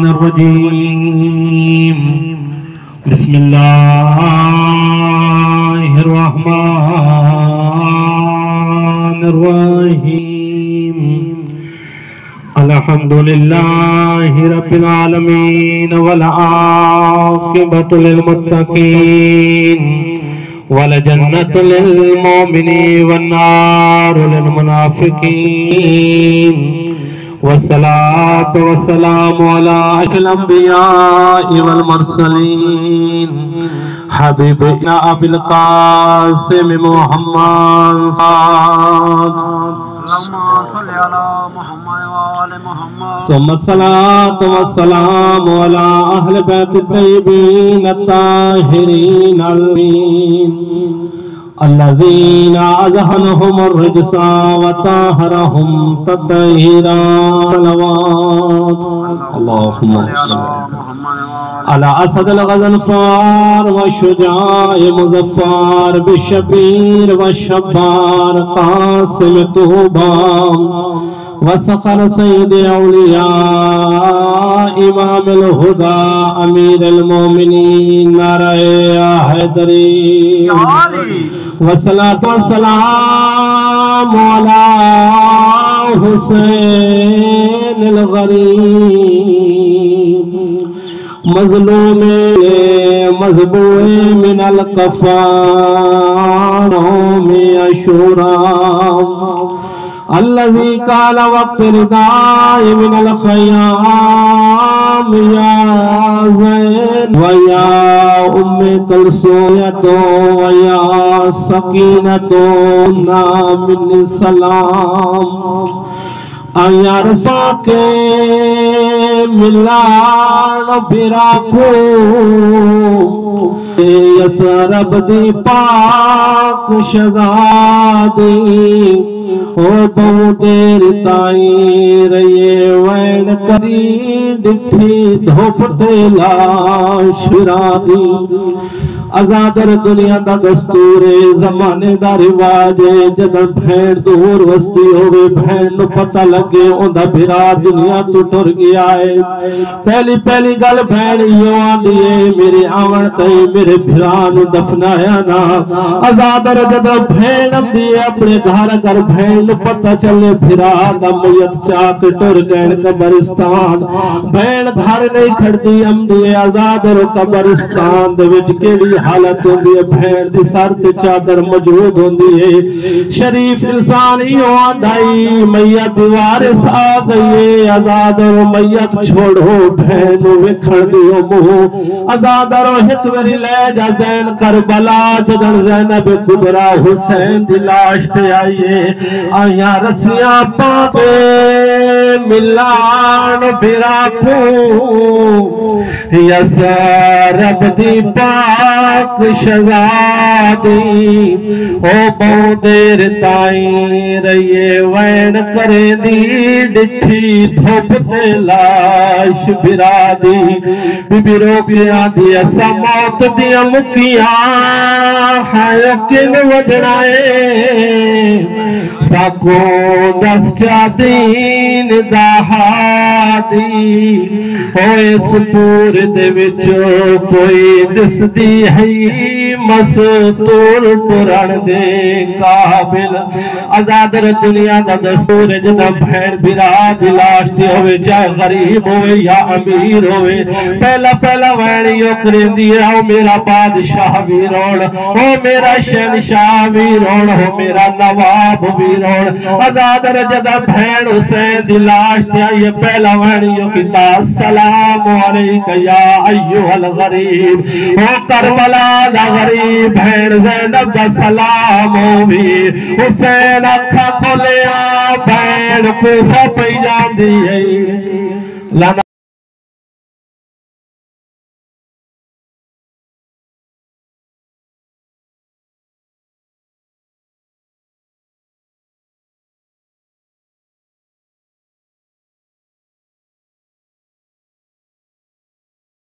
الرجيم بسم الله الرحمن الرحيم الحمد لله رب العالمين والعاقبة للمتقين والجنة للمؤمنين والنار للمنافقين والصلاة والسلام على أشرف الأنبياء والمرسلين حبيبنا أبي القاسم محمد اللهم صل على محمد وآل محمد ثم الصلاة والسلام على أهل بيت الطيبين الطاهرين الذين أذهبهم الرجس وطهرهم تطهيرا صلوات اللهم صل على أسد الغضنفار والشجاع مظفر بالشبير والشبار قاسم طوبى وسخر سيد أولياء إمام الهدى أمير المؤمنين نعرہ حیدری والصلاة والسلام على حسین الغریب مظلوم مذبوح من الکفار میں عاشورا الذي قال وقت رداء من الخيام يا زين ويا أم كلثوم ويا سكينة من السلام يا رساك ملان براكو يسرب دی پاک شہزادی او بہت دیر تائیں رہیے وین کری ڈٹھی دھوپ لاش رادی ازادر دنیا دا دستور زمانے دا رواج جدن بھین دور وستی ہوئے بھین نو پتہ لگے اندہ بھرا دنیا تو ٹر گیا ہے پہلی گل بھین یوں آدھئے میرے آون تئی میرے بھران دفنایا نا ازادر جدن بھین دیئے اپنے گھر کر بھین نو پتہ چلے بھرا دا میت چاک ٹر گئن قبرستان بھین گھر نہیں کھڑتی ہم دیئے ازادر قبرستان دے وچ کیڑی حالت ہوندی ہے بھین دی سر تے چادر موجود ہوندی ہے شریف انسان یوں آندائی میت وارث آ گئی ازادر میت چھوڑو بھین وکھڑ دیو منہ ازادر ہت وری لے جا زین کربلا جدن زینب کبرا حسین دی لاش تے آئیے آیا رسیاں پاپے ملان بھراکو یسرب دی پاک شہزادی او بہت دیر تائیں رہیے وین کرے دی ڈٹھی دھوپ تے لاش برادی بی بی روکیاں دی ایسا موت دیا مکیاں ہائے کن وڈرائے ساکو دس کیا دین دہادی ہوئے سپور دے وچو کوئی دس دی ہے مستور پران دے قابل ازادر دنیا دا دستور جدا بھین بھرا دلاش دی ہوئے چاہے غریب ہوئے یا امیر ہوئے پہلا وین یو کریں دیا ہو میرا بادشاہ بھی روڑ ہو میرا شہنشاہ بھی روڑ ہو میرا نواب بھی روڑ ازادر جدا بھین حسین دلاش دیا یہ پہلا وین یو کتا السلام علیکہ یا ایوہ الغریب ہو کربلا دا غریب بھین زینب دا سلام ہوئی حسین اکھا کھولیا بھین کوفہ پہ جان دی